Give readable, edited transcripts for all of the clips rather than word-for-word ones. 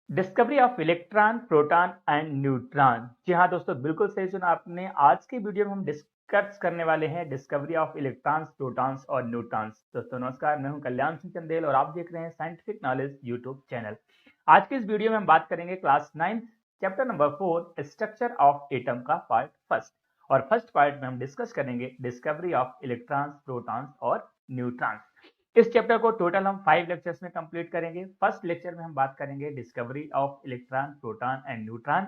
Discovery of electron, proton and neutron. जी हाँ दोस्तों, बिल्कुल सही सुना आपने। आज की वीडियो में हम डिस्कस करने वाले हैं डिस्कवरी ऑफ इलेक्ट्रॉन्स, प्रोटॉन्स और न्यूट्रॉन्स। दोस्तों नमस्कार, मैं हूं कल्याण सिंह चंदेल और आप देख रहे हैं साइंटिफिक नॉलेज यूट्यूब चैनल। आज की इस वीडियो में हम बात करेंगे class 9 chapter number 4 structure of atom का पार्ट फर्स्ट। और फर्स्ट पार्ट में हम डिस्कस करेंगे डिस्कवरी ऑफ इलेक्ट्रॉन्स, प्रोटॉन्स और न्यूट्रॉन्स। इस चैप्टर को टोटल हम 5 लेक्चर्स में कंप्लीट करेंगे। फर्स्ट लेक्चर में हम बात करेंगे discovery of electron, proton and neutron.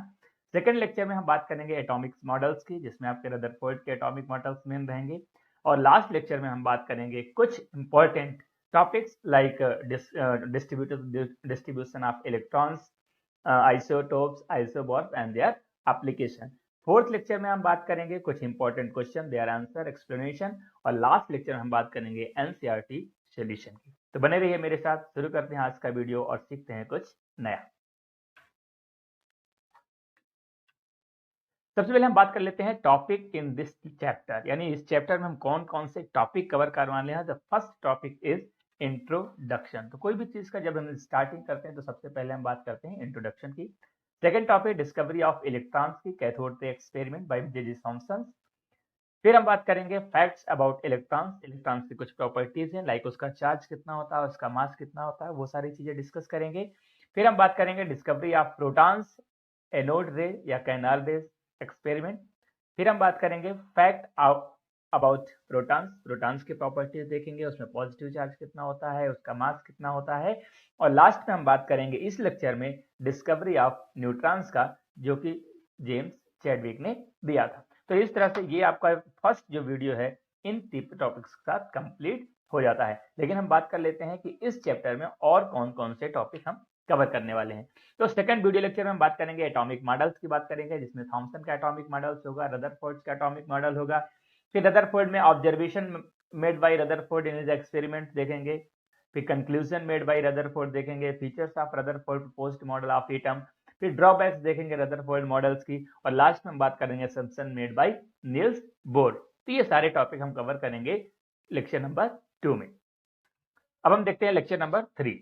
Second lecture में हम बात करेंगे एटॉमिक मॉडल्स की, जिसमें आपके रदरफोर्ड के एटॉमिक मॉडल्स मेन रहेंगे। और लास्ट लेक्चर में हम बात करेंगे कुछ important topics like distribution of electrons, isotopes, isobars and their application. Fourth lecture में हम बात करेंगे कुछ important question, their answer, explanation. और लास्ट लेक्चर में हम बात करेंगे एनसीईआरटी सॉल्यूशन की। तो बने रहिए मेरे साथ, शुरू करते हैं आज का वीडियो और सीखते हैं कुछ नया। सबसे पहले हम बात कर लेते हैं टॉपिक इन दिस चैप्टर, यानी इस चैप्टर में हम कौन कौन से टॉपिक कवर करवाने हैं। The first topic is introduction. तो कोई भी चीज का जब हम स्टार्टिंग करते हैं तो सबसे पहले हम बात करते हैं इंट्रोडक्शन की। Second topic discovery of electrons की, cathode ray experiment bye J J Thompson. फिर हम बात करेंगे फैक्ट्स अबाउट इलेक्ट्रॉन्स। इलेक्ट्रॉन्स की कुछ प्रॉपर्टीज हैं, लाइक उसका चार्ज कितना होता है, उसका मास कितना होता है, वो सारी चीजें डिस्कस करेंगे। फिर हम बात करेंगे डिस्कवरी ऑफ प्रोटॉन्स, एनोड रे या कैनाल रे एक्सपेरिमेंट। फिर हम बात करेंगे फैक्ट अबाउट प्रोटॉन्स। प्रोटॉन्स की प्रॉपर्टीज देखेंगे, उसमें पॉजिटिव चार्ज कितना होता है, उसका मास कितना होता है। और लास्ट में हम बात करेंगे इस लेक्चर में डिस्कवरी ऑफ न्यूट्रॉन्स का, जो कि जेम्स चैडविक ने दिया था। तो इस तरह से ये आपका फर्स्ट जो वीडियो है इन तीन टॉपिक्स के साथ कंप्लीट हो जाता है। लेकिन हम बात कर लेते हैं कि इस चैप्टर में और कौन कौन से टॉपिक हम कवर करने वाले हैं। तो सेकंड वीडियो लेक्चर में हम बात करेंगे एटॉमिक मॉडल्स की बात करेंगे, जिसमें थॉमसन का एटॉमिक मॉडल्स होगा, रदरफोर्ड का एटॉमिक मॉडल होगा। फिर रदरफोर्ड में observation made by Rutherford in his experiment देखेंगे। फिर कंक्लूजन मेड बाय रदरफोर्ड देखेंगे, features of Rutherford proposed model of atom. फिर ड्रॉबैक्स देखेंगे रदरफोर्ड मॉडल्स की। और लास्ट में हम बात करेंगे assumption made by Niels Bohr. तो ये सारे टॉपिक हम कवर करेंगे लेक्चर नंबर 2 में। अब हम देखते हैं लेक्चर नंबर 3।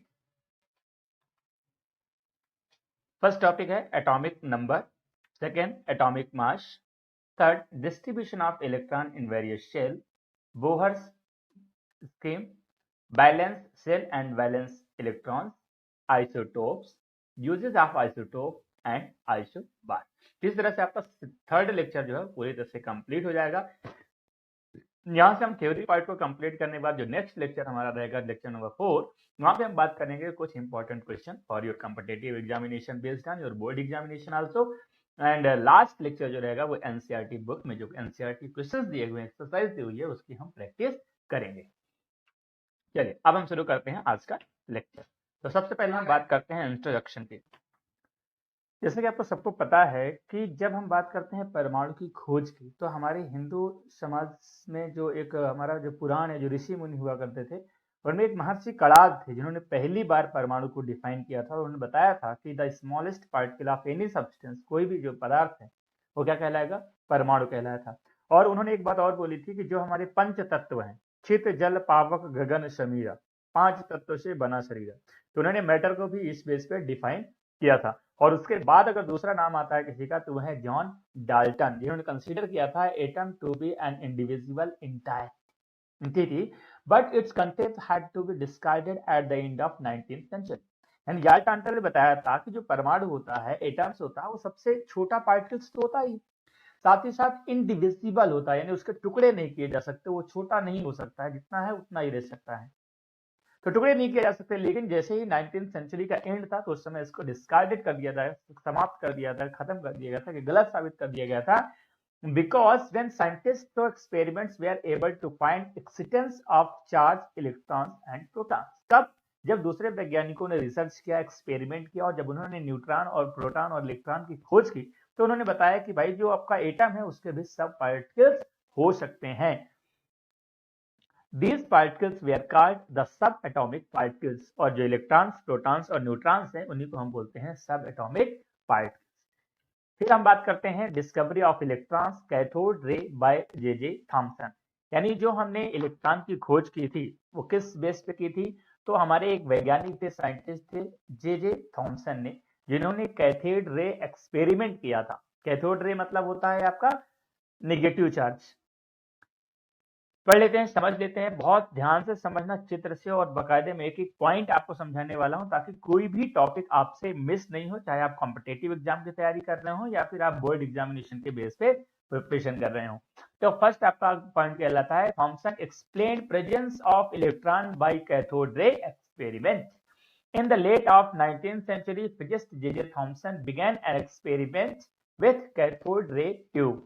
फर्स्ट टॉपिक है atomic number, second atomic mass, third distribution of electron in various shell, Bohr's scheme, valence shell and valence electrons, isotopes, uses of isotope and isobar. इस तरह से आपका थर्ड लेक्चर जो है पूरी तरह से कंप्लीट हो जाएगा। यहाँ से हम थ्योरी पार्ट को कंप्लीट करने के बाद जो नेक्स्ट लेक्चर हमारा रहेगा, लेक्चर नंबर 4, वहां पे हम बात करेंगे कुछ important question for your competitive examination based on your board examination also. And last lecture जो रहेगा वो एनसीईआरटी बुक में जो एनसीईआरटी क्वेश्चंस दिए हुए हैं, एक्सरसाइज दी हुई है, उसकी हम प्रैक्टिस करेंगे। चलिए अब हम शुरू करते हैं आज का लेक्चर। तो सबसे पहले हम बात करते हैं इंट्रोडक्शन की। जैसे कि आपको सबको पता है कि जब हम बात करते हैं परमाणु की खोज की, तो हमारे हिंदू समाज में जो एक हमारा जो पुराण है, जो ऋषि मुनि हुआ करते थे, उनमें एक महर्षि कणाद थे जिन्होंने पहली बार परमाणु को डिफाइन किया था। और उन्होंने बताया था कि the smallest particle of any substance, कोई भी जो पदार्थ है वो क्या कहलाएगा, परमाणु कहलाया था। और उन्होंने एक बात और बोली थी कि जो हमारे पंच तत्व हैं, छित जल पावक गगन शमीरा, 5 तत्वों से बना शरीर, तो उन्होंने मैटर को भी इस बेस पे डिफाइन किया था। और उसके बाद अगर दूसरा नाम आता है किसी का, तो वह है जॉन डाल्टन, जिन्होंने कंसीडर किया था atom to be an individual entity, but its contents had to be discarded at the end of 19th century। यानी डाल्टन ने बताया था कि जो परमाणु होता है, एटम्स होता है, वो सबसे छोटा पार्टिकल्स तो होता ही, साथ ही साथ इनडिविजिबल होता है, यानी उसके टुकड़े नहीं किए जा सकते, वो छोटा नहीं हो सकता है, जितना है उतना ही रह सकता है, तो टुकड़े नहीं किए जा सकते। लेकिन जैसे ही 19th सेंचुरी का एंड था, तो उस समय इसको डिस्कार्डेड कर दिया था, समाप्त कर दिया था, खत्म कर दिया गया था, कि गलत साबित कर दिया गया था। Because when scientists through experiments were able to find existence of charged electrons and protons। कब? जब दूसरे वैज्ञानिकों ने रिसर्च किया, एक्सपेरिमेंट किया, और जब उन्होंने न्यूट्रॉन और प्रोटॉन और इलेक्ट्रॉन की खोज की, तो उन्होंने बताया कि भाई जो आपका एटम है उसके भी सब पार्टिकल्स हो सकते हैं। These particles were called the subatomic particles। और जो इलेक्ट्रॉन्स, प्रोटॉन्स और न्यूट्रॉन्स हैं, उन्हीं को हम बोलते हैं सब एटॉमिक पार्टिकल्स। फिर हम बात करते हैं discovery of electrons, cathode ray by J J Thomson. यानी जो हमने इलेक्ट्रॉन की खोज की थी वो किस बेस पे की थी, तो हमारे एक वैज्ञानिक थे, साइंटिस्ट थे, जे जे थॉमसन ने, जिन्होंने कैथोड रे एक्सपेरिमेंट किया था। कैथोड रे मतलब होता है आपका नेगेटिव चार्ज। पढ़ लेते हैं, समझ लेते हैं, बहुत ध्यान से समझना चित्र से, और बकायदे में एक एक पॉइंट आपको समझाने वाला हूं ताकि कोई भी टॉपिक आपसे मिस नहीं हो, चाहे आप कॉम्पिटेटिव एग्जाम की तैयारी कर रहे हो या फिर आप बोर्ड एग्जामिनेशन के बेस पे प्रिपरेशन कर रहे हो। तो फर्स्ट आपका पॉइंट कहलाता है Thomson explained presence of electron by cathode ray experiment. In the late of 19th century, physicist J.J. Thomson began an experiment with cathode ray tube.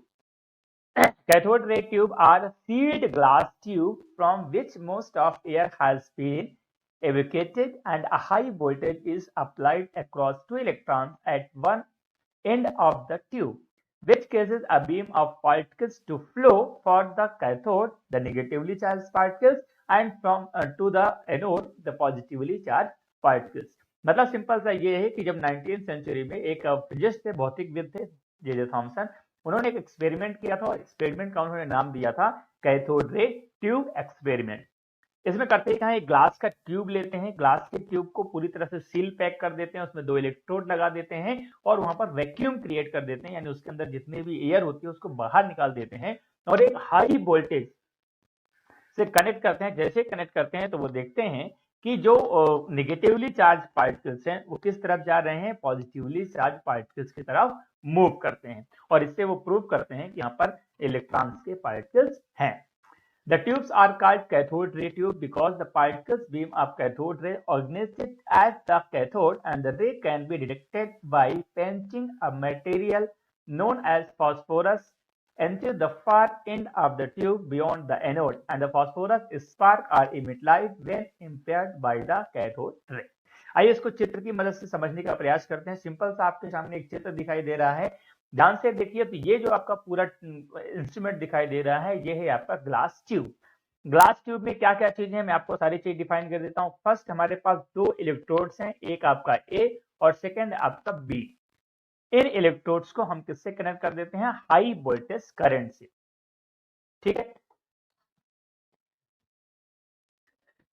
Cathode ray tube are sealed glass tube from which most of air has been evacuated, and a high voltage is applied across two electrons at one end of the tube, which causes a beam of particles to flow for the cathode, the negatively charged particles, and from to the anode, the positively charged particles. मतलब simple सा ये है कि जब 19th century में एक physicist थे, भौतिकविद थे जे.जे. थॉमसन, उन्होंने एक एक्सपेरिमेंट किया था, और एक्सपेरिमेंट का उन्होंने नाम दिया था कैथोड रे ट्यूब एक्सपेरिमेंट। इसमें करते क्या है, एक ग्लास का ट्यूब लेते हैं, ग्लास के ट्यूब को पूरी तरह से सील पैक कर देते हैं, उसमें 2 इलेक्ट्रोड लगा देते हैं और वहां पर वैक्यूम क्रिएट कर देते हैं, यानी उसके अंदर जितनी भी एयर होती है उसको बाहर निकाल देते हैं, और एक हाई वोल्टेज से कनेक्ट करते हैं। जैसे कनेक्ट करते हैं तो वो देखते हैं कि जो नेगेटिवली चार्ज पार्टिकल्स हैं वो किस तरफ जा रहे हैं, पॉजिटिवली चार्ज पार्टिकल्स की तरफ मूव करते हैं, और इससे वो प्रूव करते हैं कि यहाँ पर इलेक्ट्रॉन्स के पार्टिकल्स हैं। The tubes are called cathode ray tube because the particles beam of cathode ray originated at the cathode, and the ray can be detected by pinching a material known as phosphorus into the far end of the tube beyond the anode, and the phosphorus spark or emit light when impaired by the cathode ray. आइए इसको चित्र की मदद से समझने का प्रयास करते हैं। सिंपल सा आपके सामने एक चित्र दिखाई दे रहा है, ध्यान से देखिए। तो ये जो आपका पूरा इंस्ट्रूमेंट दिखाई दे रहा है, ये है आपका ग्लास ट्यूब। ग्लास ट्यूब में क्या क्या चीजें हैं, मैं आपको सारी चीज डिफाइन कर देता हूं। फर्स्ट हमारे पास 2 इलेक्ट्रोड्स हैं, एक आपका ए और सेकंड आपका बी। इन इलेक्ट्रोड्स को हम किससे कनेक्ट कर देते हैं, हाई वोल्टेज करंट से। ठीक है,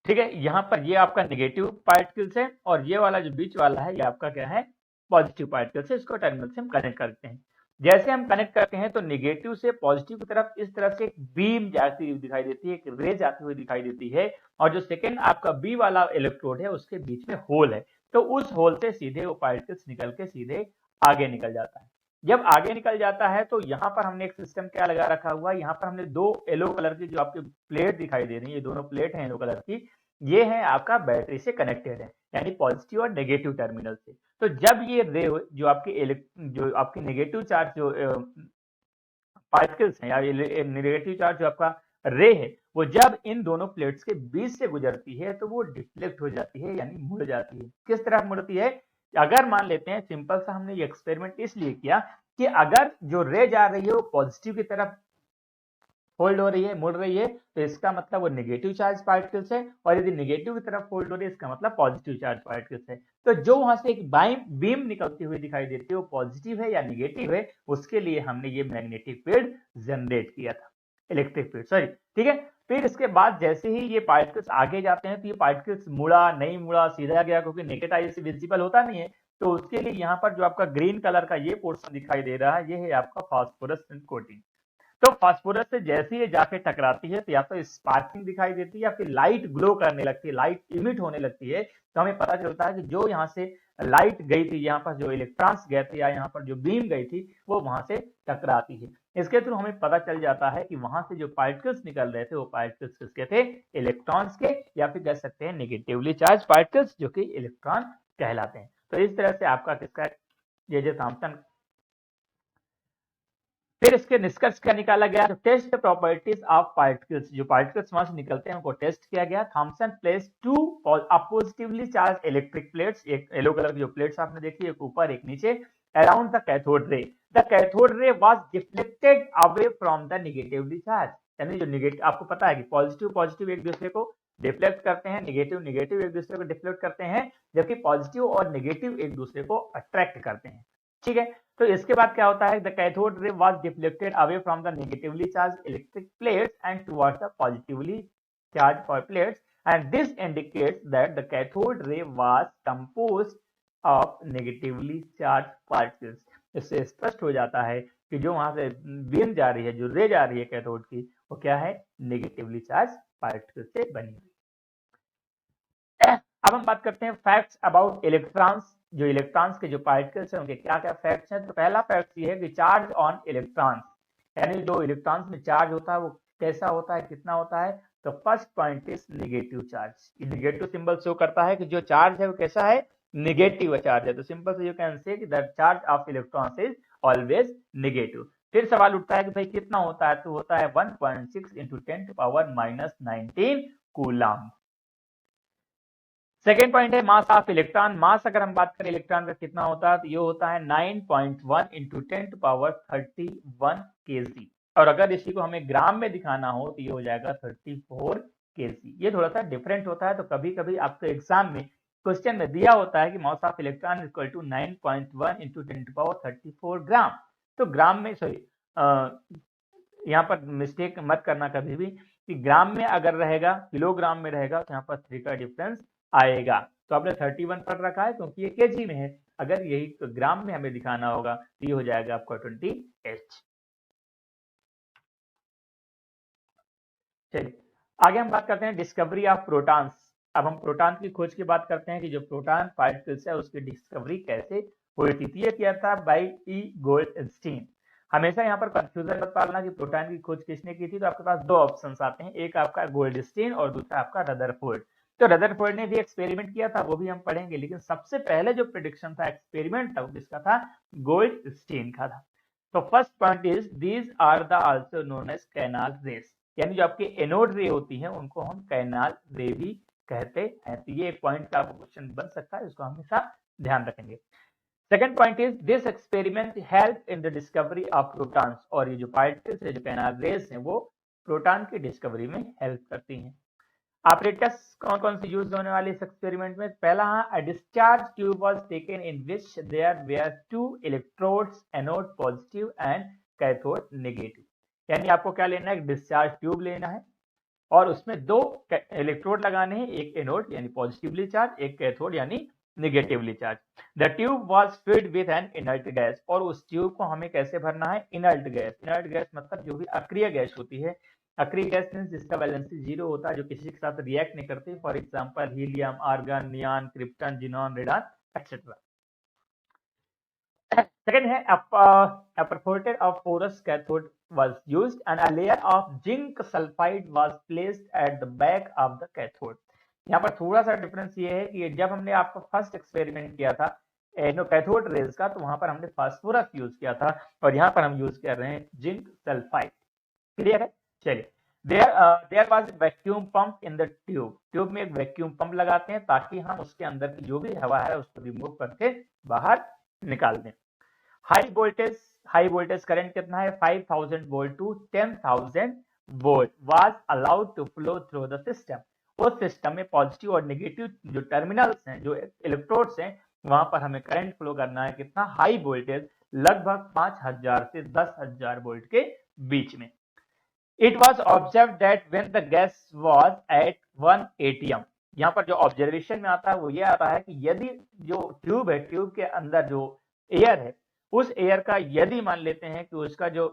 ठीक है। यहां पर ये आपका नेगेटिव पार्टिकल्स है, और ये वाला जो बीच वाला है ये आपका क्या है, पॉजिटिव पार्टिकल्स है। इसको टर्मिनल से हम कनेक्ट करते हैं। जैसे हम कनेक्ट करते हैं तो नेगेटिव से पॉजिटिव की तरफ इस तरह से एक बीम जाती हुई दिखाई देती है, एक रे जाती हुई दिखाई देती है, और जो सेकंड आपका बी वाला इलेक्ट्रोड है उसके बीच में होल है, तो उस होल से सीधे वो पार्टिकल्स निकल के सीधे आगे निकल जाता है। जब आगे निकल जाता है तो यहाँ पर हमने एक सिस्टम क्या लगा रखा हुआ है, यहाँ पर हमने 2 येलो कलर की जो आपकी प्लेट दिखाई दे रही है, ये दोनों प्लेट हैं येलो कलर की, ये है आपका बैटरी से कनेक्टेड है, यानी पॉजिटिव और नेगेटिव टर्मिनल से। तो जब ये रे जो आपकी नेगेटिव चार्ज जो पार्टिकल्स हैं या नेगेटिव चार्ज जो आपका रे है, वो जब इन दोनों प्लेट्स के बीच से गुजरती है तो वो डिफ्लेक्ट हो जाती है, यानी मुड़ जाती है। किस तरफ मुड़ती है, अगर मान लेते हैं, सिंपल सा हमने ये एक्सपेरिमेंट इसलिए किया कि अगर जो रे जा रही है वो पॉजिटिव की तरफ फोल्ड हो रही है, मुड़ रही है, तो इसका मतलब वो नेगेटिव चार्ज पार्टिकल्स है, और यदि नेगेटिव की तरफ फोल्ड हो रही है इसका मतलब पॉजिटिव चार्ज पार्टिकल्स है। तो जो वहां से एक बीम निकलती हुई दिखाई देती है वो पॉजिटिव है या नेगेटिव है, उसके लिए हमने ये मैग्नेटिक फील्ड जनरेट किया था, इलेक्ट्रिक फील्ड, सॉरी। ठीक है, फिर इसके बाद जैसे ही ये पार्टिकल्स आगे जाते हैं तो ये पार्टिकल्स मुड़ा नहीं मुड़ा, सीधा गया, क्योंकि नेकेड आई से विजिबल होता नहीं है, तो उसके लिए यहाँ पर जो आपका ग्रीन कलर का ये पोर्शन दिखाई दे रहा है, ये है आपका फास्फोरस कोटिंग। तो फास्फोरस से जैसे ही ये जाके टकराती है तो या तो स्पार्किंग दिखाई देती है या फिर लाइट ग्लो करने लगती है, लाइट इमिट होने लगती है। तो हमें पता चलता है कि जो यहाँ से लाइट गई थी, यहाँ पर जो इलेक्ट्रॉन्स गए थे या यहाँ पर जो बीम गई थी वो वहां से टकराती है। इसके थ्रू हमें पता चल जाता है कि वहां से जो पार्टिकल्स निकल रहे थे वो पार्टिकल्स किसके थे, इलेक्ट्रॉन्स के, या फिर कह सकते हैं नेगेटिवली चार्ज पार्टिकल्स जो कि इलेक्ट्रॉन कहलाते हैं। तो इस तरह से आपका किसका जे.जे. थॉमसन। फिर इसके निष्कर्ष क्या निकाला गया, तो test the properties of particles, जो पार्टिकल्स वहां से निकलते हैं उनको टेस्ट किया गया। Thomson place 2 positively charge electric plates, एक येलो कलर की जो प्लेट्स आपने देखी, एक ऊपर एक नीचे, around the cathode ray. The cathode ray was deflected away from the negatively charge, यानी जो नेगेटिव, आपको पता है कि पॉजिटिव एक दूसरे को डिफ्लेक्ट करते हैं, नेगेटिव एक दूसरे को डिफ्लेक्ट करते हैं, जबकि पॉजिटिव और नेगेटिव एक दूसरे को अट्रैक्ट करते हैं। ठीक है, तो इसके बाद क्या होता है, the cathode ray was deflected away from the negatively charge electric plates and towards the positively charge plates, and this indicates that the cathode ray was composed of negatively charge particles. इससे स्पष्ट हो जाता है कि जो वहां से beam जा रही है, जो रे जा रही है कैथोड की, वो क्या है, नेगेटिवली चार्ज पार्टिकल से बनी हुई। अब हम बात करते हैं फैक्ट्स अबाउट इलेक्ट्रॉन्स। जो इलेक्ट्रॉन्स के जो पार्टिकल्स हैं उनके क्या क्या फैक्ट्स हैं। तो पहला फैक्ट ये है कि चार्ज ऑन इलेक्ट्रॉन्स, यानी जो इलेक्ट्रॉन्स में चार्ज होता है वो कैसा होता है, कितना होता है। तो first point is negative charge. Negative symbol show करता है कि जो चार्ज है वो कैसा है, नेगेटिव चार्ज है। तो सिंपल से यू कैन से कि the charge of electrons is always negative. फिर सवाल उठता है कि भाई कितना होता है, तो होता है 1.6 इंटू 10⁻⁻19 कूलम। सेकेंड पॉइंट है मास ऑफ इलेक्ट्रॉन। मास अगर हम बात करें इलेक्ट्रॉन का कितना होता है, तो ये होता है 9.1 इंटू 10⁻31 kg। और अगर इसी को हमें ग्राम में दिखाना हो तो ये हो जाएगा 34 kg। ये थोड़ा सा डिफरेंट होता है। तो कभी कभी आपके एग्जाम में क्वेश्चन में दिया होता है कि mass of electron equal to 9.1 into 10⁻34 gram. तो ग्राम में सॉरी, यहाँ पर मिस्टेक मत करना कभी भी कि ग्राम में अगर रहेगा, किलोग्राम में रहेगा, तो यहाँ पर 3 का डिफरेंस आएगा। तो आपने 31 पर रखा है क्योंकि ये केजी में है। अगर यही तो ग्राम में हमें दिखाना होगा तो ये हो जाएगा आपका 20H। चलिए आगे हम बात करते हैं डिस्कवरी ऑफ प्रोटॉन्स। अब हम प्रोटॉन की खोज की बात करते हैं कि जो प्रोटॉन पार्टिकल्स है उसकी डिस्कवरी कैसे हुई थी। ये किया था बाय ई गोल्डस्टीन। हमेशा यहाँ पर कंफ्यूजन मत पालना कि प्रोटॉन की खोज किसने की थी। तो आपके पास दो ऑप्शंस आते हैं, एक आपका गोल्डस्टीन और दूसरा आपका रदरफोर्ड। तो रदरफोर्ड ने भी एक्सपेरिमेंट किया था, वो भी हम पढ़ेंगे, लेकिन सबसे पहले जो प्रेडिक्शन था, एक्सपेरिमेंट था, वो किसका था, गोल्डस्टीन का था। तो first point is these are the also known as canal rays, यानी जो आपकी एनोड रे होती है उनको हम कैनाल रे भी कहते हैं। तो ये एक पॉइंट का क्वेश्चन बन सकता है, इसको हमेशा ध्यान रखेंगे। Second point is this experiment help in the discovery of protons. और ये जो पार्टिकल्स है, जो कैनाल रेस है, वो प्रोटॉन की डिस्कवरी में हेल्प करती हैं। ऑपरेटर्स कौन कौन से यूज होने वाले इस एक्सपेरिमेंट में। पहला, a discharge tube was taken in which there were 2 electrodes, anode positive and cathode negative. यानी आपको क्या लेना है, एक डिस्चार्ज ट्यूब लेना है और उसमें 2 इलेक्ट्रोड लगाने हैं, एक एनोड यानी पॉजिटिवली चार्ज, एक कैथोड यानी negatively charge. The tube was filled with N inert gas. और उस ट्यूब को हमें कैसे भरना है, इनर्ट गैस। इनर्ट गैस मतलब जो भी अक्रिय गैस होती है। अक्रिय गैस मींस जिसका वैलेंसी 0 होता है, जो किसी के साथ रिएक्ट नहीं करती। For example helium, argon, neon, krypton, xenon, radon etcetera. Second है a perforated of porous cathode was used and a layer of zinc sulfide was placed at the back of the cathode। यहाँ पर थोड़ा सा difference ये है कि जब हमने आपका फर्स्ट एक्सपेरिमेंट किया था कैथोड रेज का, तो वहां पर हमने फास्फोरस यूज किया था और यहाँ पर हम यूज कर रहे हैं जिंक सल्फाइड। क्लियर है। चलिए, there was vacuum pump in the tube. Tube में एक वैक्यूम पंप लगाते हैं ताकि हम उसके अंदर की जो भी हवा है उसको रिमूव करके बाहर निकाल दें। हाई वोल्टेज करंट कितना है, 5000 volt to 10,000 volt was allowed to flow through the system. उस सिस्टम में पॉजिटिव और नेगेटिव जो टर्मिनल्स हैं, जो इलेक्ट्रोड्स हैं, वहां पर हमें करंट फ्लो करना है कितना, हाई वोल्टेज, लगभग 5000 से 10,000 वोल्ट के बीच में। It was observe that when the gas was at 1 atm। यहाँ पर जो ऑब्जर्वेशन में आता है वो ये आता है कि यदि जो ट्यूब है, ट्यूब के अंदर जो एयर है, उस एयर का यदि मान लेते हैं कि उसका जो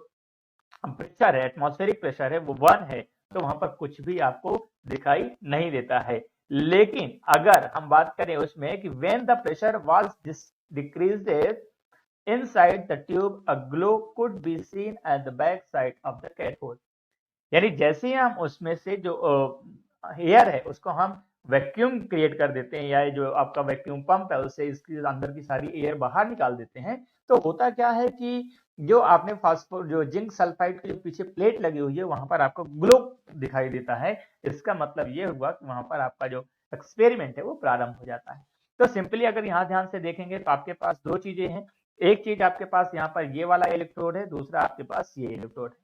प्रेशर है, एटमॉस्फेरिक प्रेशर है, वो 1 है, तो वहां पर कुछ भी आपको दिखाई नहीं देता है। लेकिन अगर हम बात करें उसमें कि when the pressure was decreased inside the tube, a glow could be seen at the back side of the cathode. यानी जैसे ही हम उसमें से जो एयर है उसको हम वैक्यूम क्रिएट कर देते हैं, या जो आपका वैक्यूम पंप है उससे इसके अंदर की सारी एयर बाहर निकाल देते हैं, तो होता क्या है कि जो आपने फास्फोर जो जिंक सल्फाइड के जो पीछे प्लेट लगी हुई है वहां पर आपको ग्लो दिखाई देता है। इसका मतलब ये हुआ कि वहां पर आपका जो एक्सपेरिमेंट है वो प्रारंभ हो जाता है। तो सिंपली अगर यहाँ ध्यान से देखेंगे तो आपके पास दो चीजें हैं। एक चीज आपके पास यहाँ पर ये वाला इलेक्ट्रोड है, दूसरा आपके पास ये इलेक्ट्रोड है।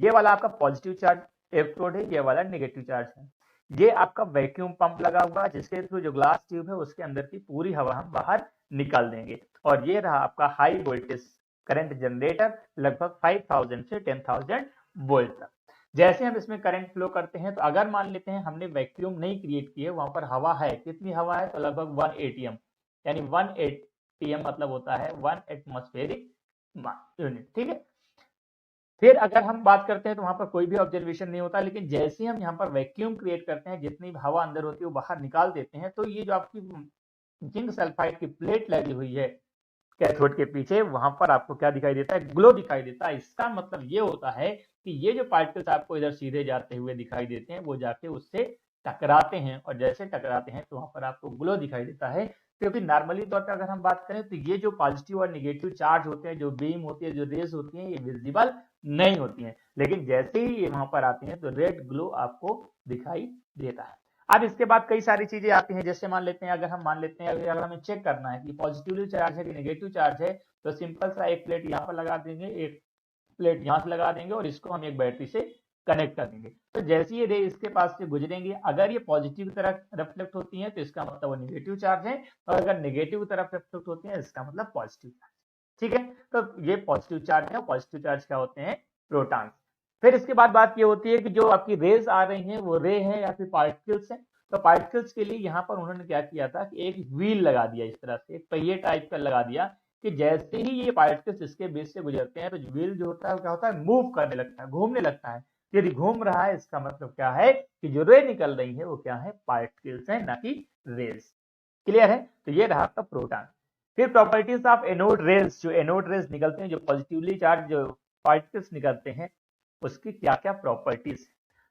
ये वाला आपका पॉजिटिव चार्ज इलेक्ट्रोड है, ये वाला नेगेटिव चार्ज है। ये आपका वैक्यूम पंप लगा हुआ है जिसके थ्रू जो ग्लास ट्यूब है उसके अंदर की पूरी हवा हम बाहर निकाल देंगे। और ये रहा आपका हाई वोल्टेज करंट जनरेटर, लगभग 5000 से 10,000 वोल्ट तक। जैसे हम इसमें करंट फ्लो करते हैं, तो अगर मान लेते हैं हमने वैक्यूम नहीं क्रिएट किए, वहां पर हवा है, कितनी हवा है, तो लगभग 1 atm, यानी pm मतलब होता है 1 एटमॉस्फेरिक यूनिट, ठीक है। फिर अगर हम बात करते हैं तो वहां पर कोई भी ऑब्जर्वेशन नहीं होता, लेकिन जैसे ही हम यहाँ पर वैक्यूम क्रिएट करते हैं, जितनी हवा अंदर होती है वो बाहर निकाल देते हैं, तो ये जो आपकी जिंक सल्फाइड की प्लेट लगी हुई है कैथोड के पीछे, वहां पर आपको क्या दिखाई देता है, ग्लो दिखाई देता है। इसका मतलब ये होता है कि ये जो पार्टिकल्स आपको इधर सीधे जाते हुए दिखाई देते हैं, वो जाके उससे टकराते हैं, और जैसे टकराते हैं तो वहां पर आपको ग्लो दिखाई देता है। क्योंकि नॉर्मली तौर पर अगर हम बात करें तो ये जो पॉजिटिव और निगेटिव चार्ज होते हैं, जो बीम होती है, जो रेज होती हैं, ये विजिबल नहीं होती हैं, लेकिन जैसे ही ये वहां पर आती हैं तो रेड ग्लो आपको दिखाई देता है। अब इसके बाद कई सारी चीजें आती हैं, जैसे मान लेते हैं, अगर हम मान लेते हैं अगर हमें चेक करना है कि पॉजिटिवली चार्ज है कि नेगेटिव चार्ज है, तो सिंपल सा एक प्लेट यहाँ पर लगा देंगे, एक प्लेट यहाँ से लगा देंगे, और इसको हम एक बैटरी से कनेक्ट कर देंगे। तो जैसे ये रे इसके पास से गुजरेंगे, अगर ये पॉजिटिव की तरफ रिफ्लेक्ट होती है तो इसका मतलब वो नेगेटिव चार्ज है, और अगर नेगेटिव की तरफ रिफ्लेक्ट होती है इसका मतलब पॉजिटिव चार्ज, ठीक है। तो ये पॉजिटिव चार्ज है, पॉजिटिव चार्ज क्या होते हैं, प्रोटॉन्स। फिर इसके बाद बात ये होती है कि जो आपकी रेज आ रही हैं वो रे है या फिर पार्टिकल्स है। तो पार्टिकल्स के लिए यहाँ पर उन्होंने क्या किया था कि एक व्हील लगा दिया, इस तरह से एक पहिए टाइप का लगा दिया, कि जैसे ही ये पार्टिकल्स इसके बीच से गुजरते हैं तो व्हील जो होता है क्या होता है, मूव करने लगता है, घूमने लगता है। यदि घूम रहा है इसका मतलब क्या है कि जो रे निकल रही है वो क्या है, पार्टिकल्स है, ना कि रेज। क्लियर है। तो ये रहा आपका प्रोटॉन। फिर प्रॉपर्टीज ऑफ एनोड रेज, जो एनोड रेज निकलते हैं, जो पॉजिटिवली चार्ज जो पार्टिकल्स निकलते हैं, उसकी क्या क्या प्रॉपर्टीज।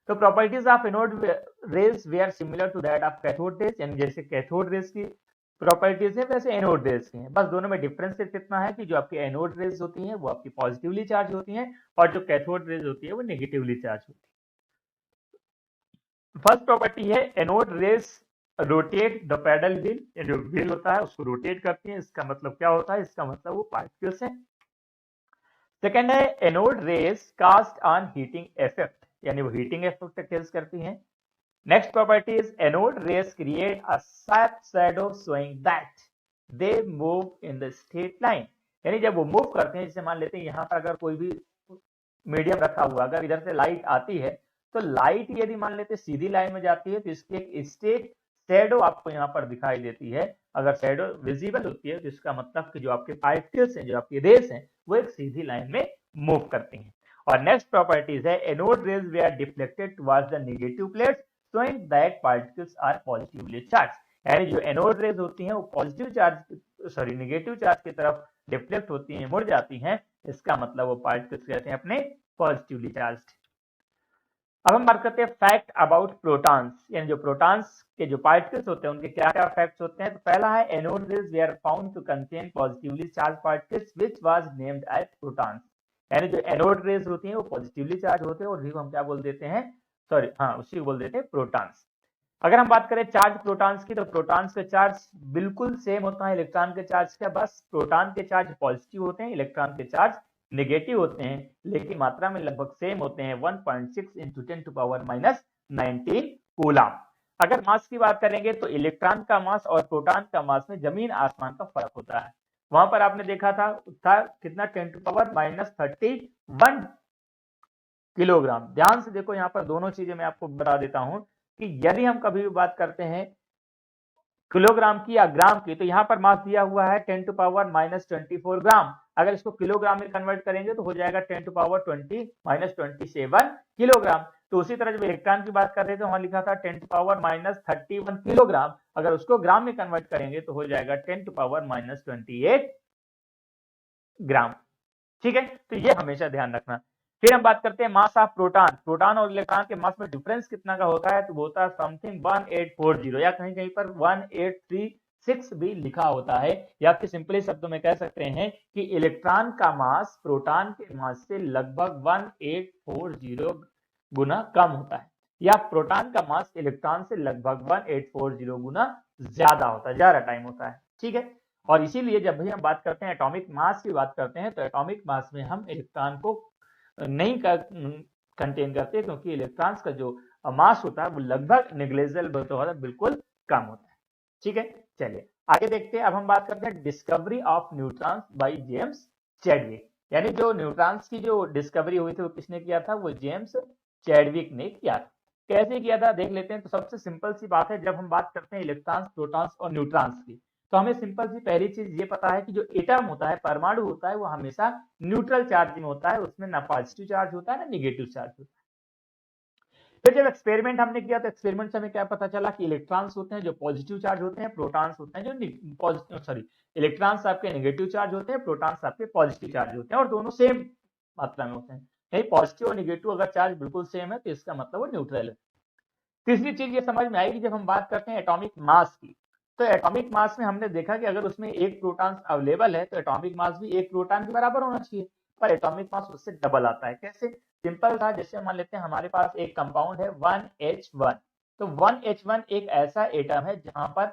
तो properties of anode rays they are similar to that of cathode rays, यानी जैसे कैथोड रेज की प्रॉपर्टीज है वैसे एनोड रेज की है, बस दोनों में डिफरेंस सिर्फ इतना है कि जो आपकी एनोड रेज होती हैं वो आपकी पॉजिटिवली चार्ज होती हैं, और जो कैथोड रेज होती है वो नेगेटिवली चार्ज होती है। फर्स्ट प्रॉपर्टी है anode rays rotate the paddle wheel, जो व्हील होता है उसको रोटेट करती है, इसका मतलब क्या होता है, इसका मतलब वो पार्टिकल्स है। सेकेंड है anode rays cast on heating effect, यानी वो हीटिंग इफेक्ट केस करती हैं। Next property is anode rays create a sharp shadow showing that they move in the straight line, यानी जब वो मूव करते हैं, जैसे मान लेते हैं यहाँ पर अगर कोई भी मीडियम रखा हुआ, अगर इधर से लाइट आती है तो लाइट यदि मान लेते हैं सीधी लाइन में जाती है तो इसकी एक स्ट्रेट शैडो आपको यहाँ पर दिखाई देती है। अगर शैडो विजिबल होती है तो इसका मतलब कि जो आपके पार्टिकल्स हैं, जो आपकी रेस हैं, वो एक सीधी लाइन में मूव करती हैं। और नेक्स्ट प्रॉपर्टीज है anode rays they are deflected towards the negative plates showing that particles are positively charged, यानी जो एनोड रेज होती हैं वो पॉजिटिव चार्ज नेगेटिव चार्ज की तरफ डिफ्लेक्ट होती हैं, मुड़ जाती हैं, इसका मतलब वो पार्टिकल्स कहते हैं अपने पॉजिटिवली चार्ज्ड। अब हम बात करते हैं फैक्ट अबाउट प्रोटॉन्स, यानी जो प्रोटॉन्स के जो पार्टिकल्स होते हैं उनके क्या क्या फैक्ट्स होते हैं। तो पहला है anode rays they are found to contain positively charge particles which was named as protons, यानी जो एनोड रेज होती हैं वो पॉजिटिवली चार्ज होते हैं और उसी को हम क्या बोल देते हैं, उसी को बोल देते हैं प्रोटॉन्स। अगर हम बात करें चार्ज प्रोटॉन्स की, तो प्रोटॉन्स के चार्ज बिल्कुल सेम होता है इलेक्ट्रॉन के चार्ज का, बस प्रोटॉन के चार्ज पॉजिटिव होते हैं, इलेक्ट्रॉन के चार्ज नेगेटिव होते हैं, लेकिन मात्रा में लगभग सेम होते हैं, 1.6 into 10 to power minus 19 coulomb. अगर मास की बात करेंगे तो इलेक्ट्रॉन का मास और प्रोटॉन का मास में जमीन आसमान का फर्क होता है। वहां पर आपने देखा था कितना, 10 टू पावर माइनस 31 किलोग्राम। ध्यान से देखो, यहाँ पर दोनों चीजें मैं आपको बता देता हूं कि यदि हम कभी भी बात करते हैं किलोग्राम की या ग्राम की, तो यहाँ पर मास दिया हुआ है 10 टू पावर माइनस 24 ग्राम। अगर इसको किलोग्राम में कन्वर्ट करेंगे तो हो जाएगा 10 टू पावर 20 माइनस 27 किलोग्राम। तो उसी तरह जब इलेक्ट्रॉन की बात कर रहे थे वहां लिखा था 10 टू पावर माइनस 31 किलोग्राम, अगर उसको ग्राम में कन्वर्ट करेंगे तो हो जाएगा 10 टू पावर माइनस 28 ग्राम। ठीक है, तो ये हमेशा ध्यान रखना। फिर हम बात करते हैं मास ऑफ प्रोटॉन। प्रोटॉन और इलेक्ट्रॉन के मास में डिफरेंस कितना का होता है, तो वो होता है समथिंग 1840 या कहीं कहीं पर 1836 भी लिखा होता है, या फिर सिंपली शब्दों में कह सकते हैं कि इलेक्ट्रॉन का मास प्रोटॉन के मास से लगभग 1840 गुना कम होता है, या प्रोटॉन का मास इलेक्ट्रॉन से लगभग 1840 गुना ज्यादा होता है, ज्यादा टाइम होता है। ठीक है, और इसीलिए जब भी हम बात करते हैं एटॉमिक मास की बात करते हैं तो एटॉमिक मास में हम इलेक्ट्रॉन को नहीं कंटेन करते, क्योंकि इलेक्ट्रॉन्स का जो मास होता है वो लगभग नेग्लिजिबल होता है, बिल्कुल कम होता है। ठीक है, चलिए आगे देखते हैं। अब हम बात करते हैं discovery of neutrons by James Chadwick, यानी जो न्यूट्रॉन्स की जो डिस्कवरी हुई थी वो किसने किया था, वो जेम्स चैडविक ने किया था। कैसे किया था देख लेते हैं। तो सबसे सिंपल सी बात है, जब हम बात करते हैं इलेक्ट्रॉन्स, प्रोटॉन्स और न्यूट्रॉन्स की, तो हमें सिंपल सी पहली चीज ये पता है कि जो एटम होता है, परमाणु होता है, वो हमेशा न्यूट्रल चार्ज में होता है, उसमें ना पॉजिटिव चार्ज होता है ना नेगेटिव चार्ज होता है। फिर जब एक्सपेरिमेंट हमने किया तो एक्सपेरिमेंट से हमें क्या पता चला कि इलेक्ट्रॉन्स होते हैं जो पॉजिटिव चार्ज होते हैं, प्रोटॉन्स होते हैं जो इलेक्ट्रॉन्स आपके नेगेटिव चार्ज होते हैं, प्रोटॉन्स आपके पॉजिटिव चार्ज होते हैं, और दोनों सेम मात्रा में होते हैं। नहीं, पॉजिटिव और नेगेटिव अगर चार्ज बिल्कुल सेम है तो इसका मतलब वो न्यूट्रल है। तीसरी चीज ये समझ में आएगी जब हम बात करते हैं एटॉमिक मास की। तो एटॉमिक मास में हमने देखा कि अगर उसमें एक प्रोटॉन अवेलेबल है तो एटॉमिक मास भी एक प्रोटॉन के बराबर होना चाहिए, पर एटॉमिक मास उससे डबल आता है। कैसे? सिंपल था, जैसे मान लेते हैं हमारे पास एक कंपाउंड है 1H1, तो 1H1 एक ऐसा एटम है जहां पर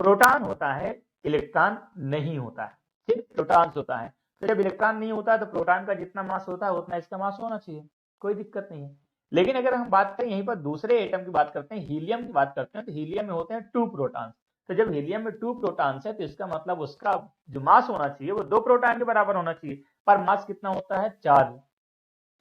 प्रोटॉन होता है, इलेक्ट्रॉन नहीं होता है, सिर्फ प्रोटॉन्स होता है। तो जब इलेक्ट्रॉन नहीं होता है तो प्रोटॉन का जितना मास होता है उतना इसका मास होना चाहिए, कोई दिक्कत नहीं है। लेकिन अगर हम बात करें यहीं पर दूसरे एटम की बात करते हैं, हीलियम की बात करते हैं, तो हीलियम में होते हैं 2 प्रोटॉन्स। तो जब हीलियम में 2 प्रोटॉन्स है तो इसका मतलब उसका जो मास होना चाहिए वो 2 प्रोटॉन के बराबर होना चाहिए, पर मास कितना होता है? 4।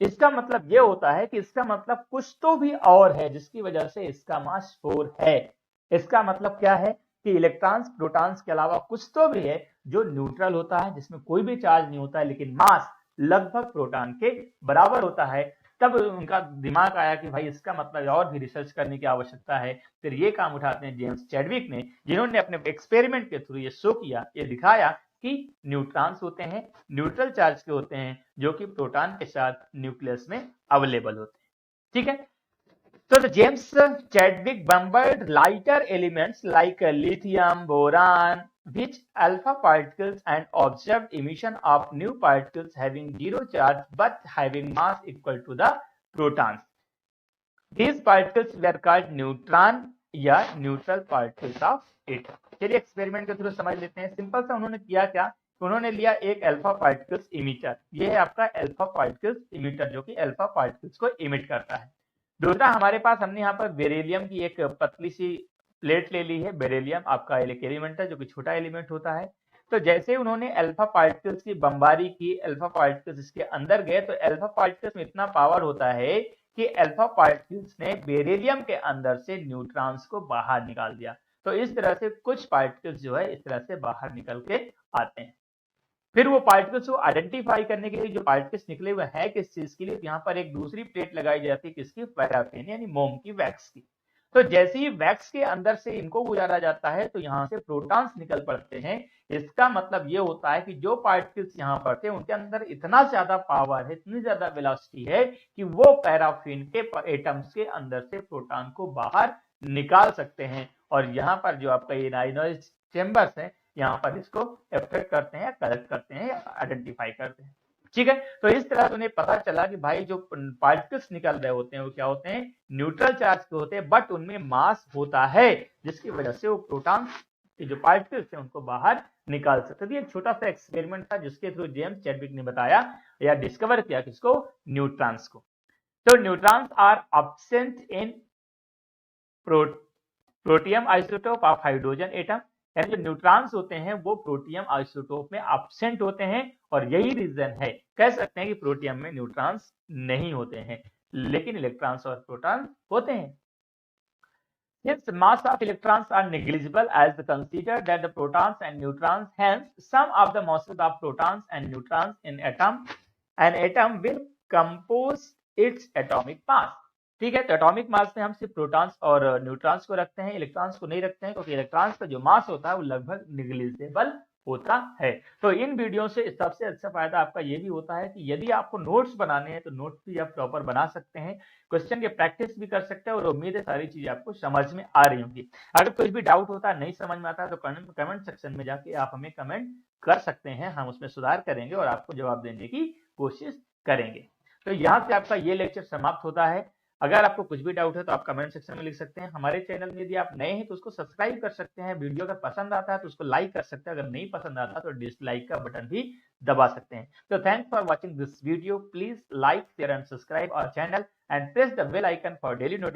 इसका मतलब ये होता है कि इसका मतलब कुछ तो भी और है जिसकी वजह से इसका मास 4 है। इसका मतलब क्या है कि इलेक्ट्रॉन्स प्रोटॉन्स के अलावा कुछ तो भी है जो न्यूट्रल होता है, जिसमें कोई भी चार्ज नहीं होता है, लेकिन मास लगभग प्रोटॉन के बराबर होता है। तब उनका दिमाग आया कि भाई इसका मतलब और भी रिसर्च करने की आवश्यकता है। फिर ये काम उठाते हैं जेम्स चैडविक ने, जिन्होंने अपने एक्सपेरिमेंट के थ्रू ये शो किया, ये दिखाया कि न्यूट्रॉन्स होते हैं, न्यूट्रल चार्ज के होते हैं, जो कि प्रोटॉन के साथ न्यूक्लियस में अवेलेबल होते हैं। ठीक है, so the James Chadwick bombarded lighter elements like lithium, boron, which alpha particles, and observed emission of new particles having zero charge but having mass equal to the protons. These particles were called neutron या neutral particles of atom. चलिए experiment के through समझ लेते हैं। Simple सा उन्होंने किया क्या, उन्होंने लिया एक अल्फा पार्टिकल्स इमिटर, ये है आपका अल्फा पार्टिकल्स इमिटर जो कि अल्फा पार्टिकल्स को इमिट करता है। दूसरा हमारे पास हमने यहाँ पर बेरिलियम की एक पतली सी प्लेट ले ली है। बेरिलियम आपका एक एलिमेंट है जो कि छोटा एलिमेंट होता है। तो जैसे उन्होंने अल्फा पार्टिकल्स की बमबारी की, अल्फा पार्टिकल्स इसके अंदर गए, तो अल्फा पार्टिकल्स में इतना पावर होता है कि अल्फा पार्टिकल्स ने बेरिलियम के अंदर से न्यूट्रॉन्स को बाहर निकाल दिया। तो इस तरह से कुछ पार्टिकल्स जो है इस तरह से बाहर निकल के आते हैं। फिर वो पार्टिकल्स को आइडेंटिफाई करने के लिए जो पार्टिकल्स निकले हुए हैं किस चीज के लिए, यहाँ पर एक दूसरी प्लेट लगाई जाती है, किसकी? पैराफिन यानी मोम की, वैक्स की। तो जैसे ही वैक्स के अंदर से इनको गुजारा जाता है तो यहाँ से प्रोटॉन्स निकल पड़ते हैं। इसका मतलब ये होता है कि जो पार्टिकल्स यहाँ पर थे उनके अंदर इतना ज्यादा पावर है, इतनी ज्यादा वेलोसिटी है कि वो पैराफिन के एटम्स के अंदर से प्रोटॉन को बाहर निकाल सकते हैं। और यहाँ पर जो आपका ionized चेंबर्स है, यहाँ पर इसको अफेक्ट करते हैं, कलेक्ट करते हैं या आइडेंटिफाई करते हैं। ठीक है, तो इस तरह से उन्हें पता चला कि भाई जो पार्टिकल्स निकल रहे होते हैं वो क्या होते हैं? न्यूट्रल चार्ज के होते हैं, बट उनमें मास होता है, जिसकी वजह से वो प्रोटॉन के जो पार्टिकल्स हैं उनको बाहर निकाल सकते थे। ये छोटा सा एक्सपेरिमेंट था जिसके थ्रू जेम्स चैडविक ने बताया या डिस्कवर किया किसको? न्यूट्रॉन्स को। तो neutrons are absent in protium isotope of hydrogen atom, यानी जो न्यूट्रॉन्स होते हैं वो प्रोटियम आइसोटोप में एब्सेंट होते हैं। और यही रीजन है, कह सकते हैं कि प्रोटियम में न्यूट्रॉन्स नहीं होते हैं, लेकिन इलेक्ट्रॉन्स और प्रोटॉन होते हैं। Since mass of electrons are negligible as consider that the protons and neutrons, hence sum of the masses of protons and neutrons in an atom will compose its atomic mass. ठीक है, तो atomic mass में हम सिर्फ protons और neutrons को रखते हैं, इलेक्ट्रॉन्स को नहीं रखते हैं, क्योंकि इलेक्ट्रॉन्स का जो मास होता है वो लगभग निग्लिजिबल होता है। तो इन वीडियो से सबसे अच्छा फायदा आपका ये भी होता है कि यदि आपको नोट्स बनाने हैं तो नोट्स भी आप प्रॉपर बना सकते हैं, क्वेश्चन के प्रैक्टिस भी कर सकते हैं, और उम्मीद है सारी चीजें आपको समझ में आ रही होंगी। अगर कुछ भी डाउट होता है, नहीं समझ में आता है, तो कमेंट सेक्शन में जाके आप हमें कमेंट कर सकते हैं, हम उसमें सुधार करेंगे और आपको जवाब देने की कोशिश करेंगे। तो यहाँ से आपका ये लेक्चर समाप्त होता है। अगर आपको कुछ भी डाउट है तो आप कमेंट सेक्शन में लिख सकते हैं। हमारे चैनल में यदि आप नए हैं तो उसको सब्सक्राइब कर सकते हैं। वीडियो अगर पसंद आता है तो उसको लाइक कर सकते हैं, अगर नहीं पसंद आता तो डिसलाइक का बटन भी दबा सकते हैं। तो thanks for watching this video. Please like, share and subscribe our channel and press the bell icon for daily notification.